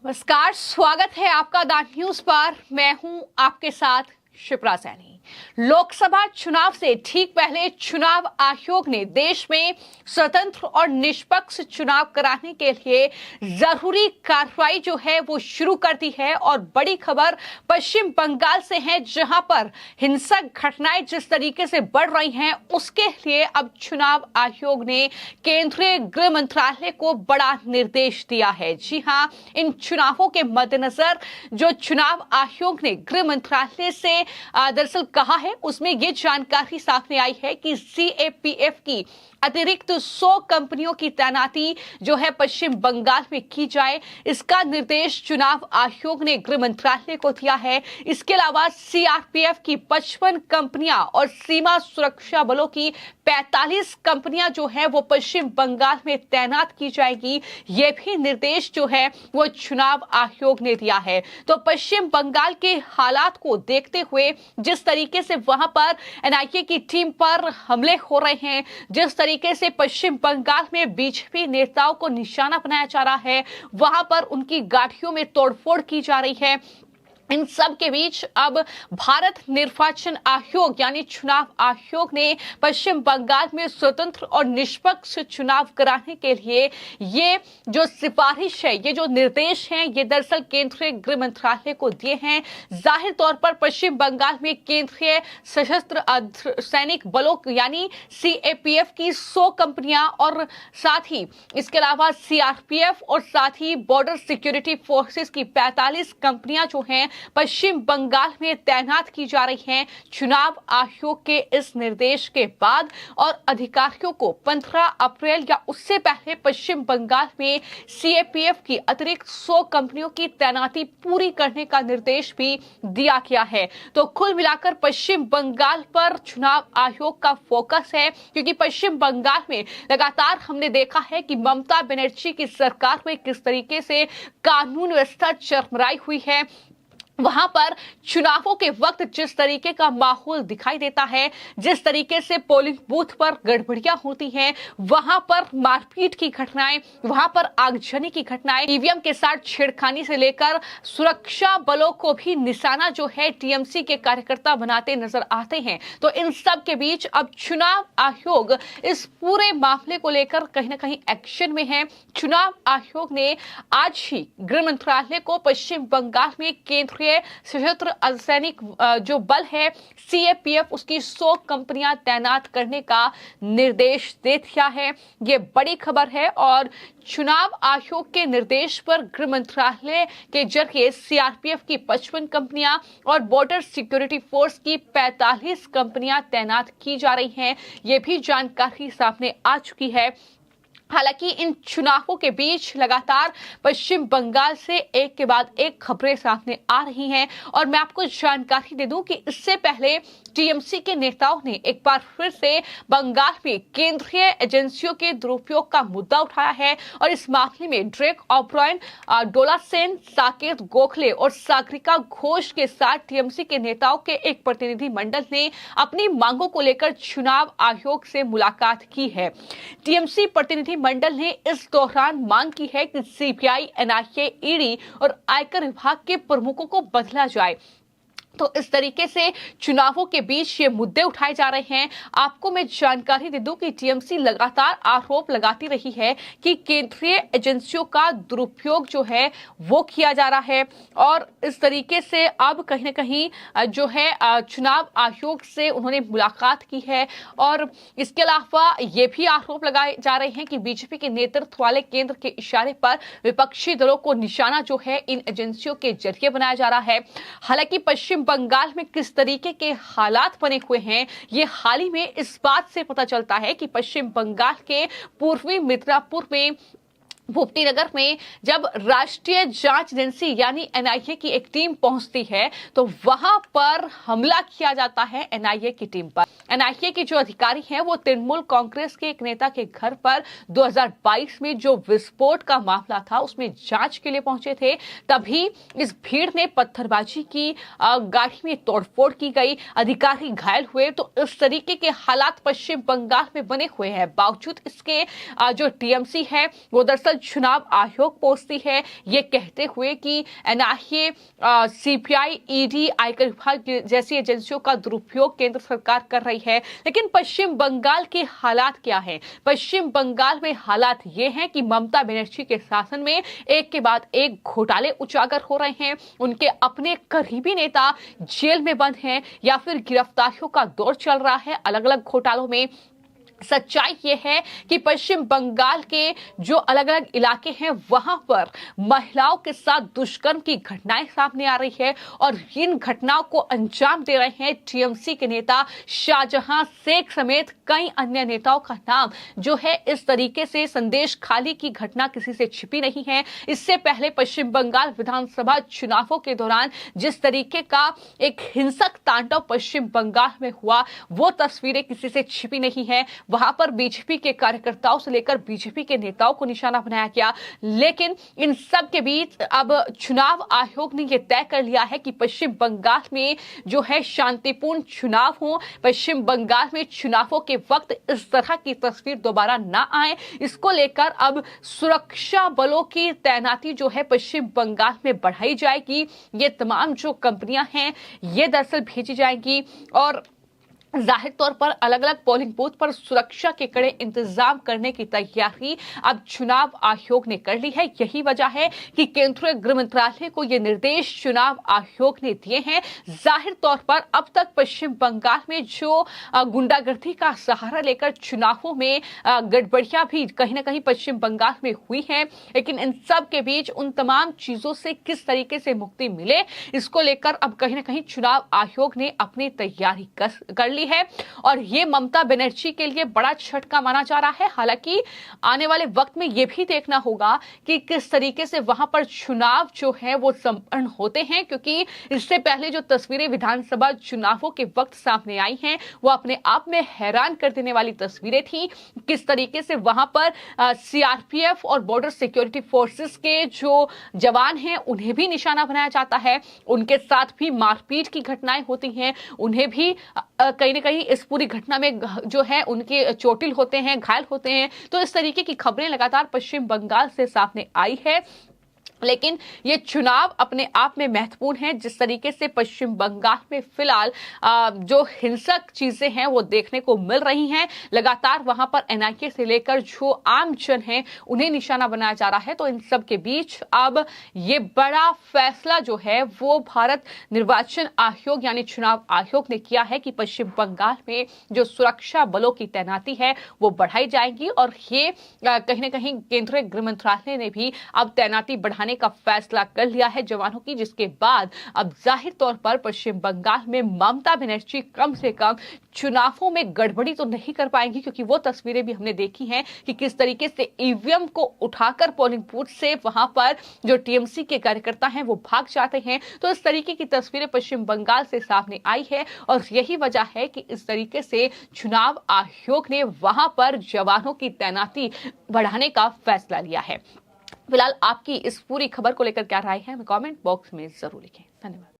नमस्कार, स्वागत है आपका द न्यूज पर। मैं हूं आपके साथ शिप्रा सैनी। लोकसभा चुनाव से ठीक पहले चुनाव आयोग ने देश में स्वतंत्र और निष्पक्ष चुनाव कराने के लिए जरूरी कार्रवाई जो है वो शुरू कर दी है। और बड़ी खबर पश्चिम बंगाल से है, जहां पर हिंसक घटनाएं जिस तरीके से बढ़ रही हैं, उसके लिए अब चुनाव आयोग ने केंद्रीय गृह मंत्रालय को बड़ा निर्देश दिया है। जी हां, इन चुनावों के मद्देनजर जो चुनाव आयोग ने गृह मंत्रालय से दरअसल कहा है, उसमें यह जानकारी सामने आई है कि सीएपीएफ की अतिरिक्त 100 कंपनियों की तैनाती जो है पश्चिम बंगाल में की जाए। इसका निर्देश चुनाव आयोग ने गृह मंत्रालय को दिया है। इसके अलावा सीआरपीएफ की 55 कंपनियां और सीमा सुरक्षा बलों की 45 कंपनियां जो है वो पश्चिम बंगाल में तैनात की जाएगी। ये भी निर्देश जो है वो चुनाव आयोग ने दिया है। तो पश्चिम बंगाल के हालात को देखते हुए जिस तरीके से वहां पर एनआईए की टीम पर हमले हो रहे हैं, जिस तरीके से पश्चिम बंगाल में बीजेपी नेताओं को निशाना बनाया जा रहा है, वहां पर उनकी गाड़ियों में तोड़फोड़ की जा रही है, इन सब के बीच अब भारत निर्वाचन आयोग यानी चुनाव आयोग ने पश्चिम बंगाल में स्वतंत्र और निष्पक्ष चुनाव कराने के लिए ये जो सिफारिश है, ये जो निर्देश हैं, ये दरअसल केंद्रीय गृह मंत्रालय को दिए हैं। जाहिर तौर पर पश्चिम बंगाल में केंद्रीय सशस्त्र सैनिक बलों यानी सीएपीएफ की 100 कंपनियां और साथ ही इसके अलावा सीआरपीएफ और साथ ही बॉर्डर सिक्योरिटी फोर्सेस की 45 कंपनियां जो हैं पश्चिम बंगाल में तैनात की जा रही हैं। चुनाव आयोग के इस निर्देश के बाद और अधिकारियों को 15 अप्रैल या उससे पहले पश्चिम बंगाल में सीएपीएफ की अतिरिक्त 100 कंपनियों की तैनाती पूरी करने का निर्देश भी दिया गया है। तो कुल मिलाकर पश्चिम बंगाल पर चुनाव आयोग का फोकस है, क्योंकि पश्चिम बंगाल में लगातार हमने देखा है कि ममता बनर्जी की सरकार में किस तरीके से कानून व्यवस्था चरमराई हुई है। वहां पर चुनावों के वक्त जिस तरीके का माहौल दिखाई देता है, जिस तरीके से पोलिंग बूथ पर गड़बड़ियां होती हैं, वहां पर मारपीट की घटनाएं, वहां पर आगजनी की घटनाएं, ईवीएम के साथ छेड़खानी से लेकर सुरक्षा बलों को भी निशाना जो है टीएमसी के कार्यकर्ता बनाते नजर आते हैं। तो इन सब के बीच अब चुनाव आयोग इस पूरे मामले को लेकर कहीं ना कहीं एक्शन में है। चुनाव आयोग ने आज ही गृह मंत्रालय को पश्चिम बंगाल में केंद्रीय सशस्त्र अर्धसैनिक जो बल है सीएपीएफ, उसकी 100 कंपनियां तैनात करने का निर्देश दे दिया है। ये बड़ी खबर है और चुनाव आयोग के निर्देश पर गृह मंत्रालय के जरिए सीआरपीएफ की 55 कंपनियां और बॉर्डर सिक्योरिटी फोर्स की 45 कंपनियां तैनात की जा रही हैं। ये भी जानकारी सामने आ चुकी है। हालांकि इन चुनावों के बीच लगातार पश्चिम बंगाल से एक के बाद एक खबरें सामने आ रही हैं और मैं आपको जानकारी दे दूं कि इससे पहले टीएमसी के नेताओं ने एक बार फिर से बंगाल में केंद्रीय एजेंसियों के दुरुपयोग का मुद्दा उठाया है और इस मामले में ड्रेक ओब्रायन, डोला सेन, साकेत गोखले और सागरिका घोष के साथ टीएमसी के नेताओं के एक प्रतिनिधि मंडल ने अपनी मांगों को लेकर चुनाव आयोग से मुलाकात की है। टीएमसी प्रतिनिधि मंडल ने इस दौरान मांग की है कि सीबीआई, एनआईए, ईडी और आयकर विभाग के प्रमुखों को बदला जाए। तो इस तरीके से चुनावों के बीच ये मुद्दे उठाए जा रहे हैं। आपको मैं जानकारी दे दूं कि टीएमसी लगातार आरोप लगाती रही है कि केंद्रीय एजेंसियों का दुरुपयोग जो है वो किया जा रहा है और इस तरीके से अब कहीं ना कहीं जो है चुनाव आयोग से उन्होंने मुलाकात की है। और इसके अलावा ये भी आरोप लगाए जा रहे हैं कि बीजेपी के नेतृत्व वाले केंद्र के इशारे पर विपक्षी दलों को निशाना जो है इन एजेंसियों के जरिए बनाया जा रहा है। हालांकि पश्चिम बंगाल में किस तरीके के हालात बने हुए हैं, ये हाल ही में इस बात से पता चलता है कि पश्चिम बंगाल के पूर्वी मिदनापुर में भूपतिनगर में जब राष्ट्रीय जांच एजेंसी यानी एनआईए की एक टीम पहुंचती है तो वहां पर हमला किया जाता है एनआईए की टीम पर। एनआईए के जो अधिकारी हैं वो तृणमूल कांग्रेस के एक नेता के घर पर 2022 में जो विस्फोट का मामला था उसमें जांच के लिए पहुंचे थे। तभी इस भीड़ ने पत्थरबाजी की, गाड़ी में तोड़फोड़ की गई, अधिकारी घायल हुए। तो इस तरीके के हालात पश्चिम बंगाल में बने हुए हैं। बावजूद इसके जो टीएमसी है वो दरअसल केवल चुनाव आयोग पहुंचती है, ये कहते हुए कि एनआईए, सीबीआई, ईडी, आयकर विभाग जैसी एजेंसियों का दुरुपयोग केंद्र सरकार कर रही है। लेकिन पश्चिम बंगाल के हालात क्या हैं? पश्चिम बंगाल में हालात ये हैं कि ममता बनर्जी के शासन में एक के बाद एक घोटाले उजागर हो रहे हैं। उनके अपने करीबी नेता जेल में बंद हैं या फिर गिरफ्तारियों का दौर चल रहा है अलग अलग घोटालों में। सच्चाई ये है कि पश्चिम बंगाल के जो अलग अलग इलाके हैं वहां पर महिलाओं के साथ दुष्कर्म की घटनाएं सामने आ रही है और इन घटनाओं को अंजाम दे रहे हैं टीएमसी के नेता शाहजहां शेख समेत कई अन्य नेताओं का नाम जो है इस तरीके से संदेश खाली की घटना किसी से छिपी नहीं है। इससे पहले पश्चिम बंगाल विधानसभा चुनावों के दौरान जिस तरीके का एक हिंसक तांडव पश्चिम बंगाल में हुआ वो तस्वीरें किसी से छिपी नहीं है। वहां पर बीजेपी के कार्यकर्ताओं से लेकर बीजेपी के नेताओं को निशाना बनाया गया। लेकिन इन सब के बीच अब चुनाव आयोग ने यह तय कर लिया है कि पश्चिम बंगाल में जो है शांतिपूर्ण चुनाव हो, पश्चिम बंगाल में चुनावों के वक्त इस तरह की तस्वीर दोबारा ना आए। इसको लेकर अब सुरक्षा बलों की तैनाती जो है पश्चिम बंगाल में बढ़ाई जाएगी। ये तमाम जो कंपनियां हैं ये दरअसल भेजी जाएंगी और जाहिर तौर पर अलग अलग पोलिंग बूथ पर सुरक्षा के कड़े इंतजाम करने की तैयारी अब चुनाव आयोग ने कर ली है। यही वजह है कि केंद्रीय गृह मंत्रालय को यह निर्देश चुनाव आयोग ने दिए हैं। जाहिर तौर पर अब तक पश्चिम बंगाल में जो गुंडागर्दी का सहारा लेकर चुनावों में गड़बड़ियां भी कहीं ना कहीं पश्चिम बंगाल में हुई है, लेकिन इन सब के बीच उन तमाम चीजों से किस तरीके से मुक्ति मिले इसको लेकर अब कहीं ना कहीं चुनाव आयोग ने अपनी तैयारी कर ली है और ये ममता बनर्जी के लिए बड़ा झटका माना जा रहा है। हालांकि आने वाले वक्त में यह भी देखना होगा कि किस तरीके से वहां पर चुनाव जो है वो संपन्न होते हैं, क्योंकि इससे पहले जो तस्वीरें विधानसभा चुनावों के वक्त सामने आई हैं वो अपने आप में हैरान कर देने वाली तस्वीरें थी। किस तरीके से वहां पर सीआरपीएफ और बॉर्डर सिक्योरिटी फोर्सेस के जो जवान हैं उन्हें भी निशाना बनाया जाता है, उनके साथ भी मारपीट की घटनाएं होती हैं, उन्हें भी कहीं न कहीं इस पूरी घटना में जो है उनके चोटिल होते हैं, घायल होते हैं। तो इस तरीके की खबरें लगातार पश्चिम बंगाल से सामने आई है। लेकिन ये चुनाव अपने आप में महत्वपूर्ण है। जिस तरीके से पश्चिम बंगाल में फिलहाल जो हिंसक चीजें हैं वो देखने को मिल रही हैं, लगातार वहां पर एनआईए से लेकर जो आम जन है उन्हें निशाना बनाया जा रहा है। तो इन सब के बीच अब ये बड़ा फैसला जो है वो भारत निर्वाचन आयोग यानी चुनाव आयोग ने किया है कि पश्चिम बंगाल में जो सुरक्षा बलों की तैनाती है वो बढ़ाई जाएगी और ये कहीं ना कहीं केंद्रीय गृह मंत्रालय ने भी अब तैनाती बढ़ाने का फैसला कर लिया है जवानों की, जिसके बाद अब जाहिर तौर पर पश्चिम बंगाल में ममता बनर्जी कम से कम चुनावों में गड़बड़ी तो नहीं कर पाएंगी, क्योंकि वो तस्वीरें भी हमने देखी हैं कि किस तरीके से ईवीएम को उठाकर पोलिंग बूथ से वहां पर जो टीएमसी के कार्यकर्ता हैं वो भाग जाते हैं। तो इस तरीके की तस्वीरें पश्चिम बंगाल से सामने आई है और यही वजह है कि इस तरीके से चुनाव आयोग ने वहां पर जवानों की तैनाती बढ़ाने का फैसला लिया है। फिलहाल आपकी इस पूरी खबर को लेकर क्या राय है हमें कमेंट बॉक्स में जरूर लिखें। धन्यवाद।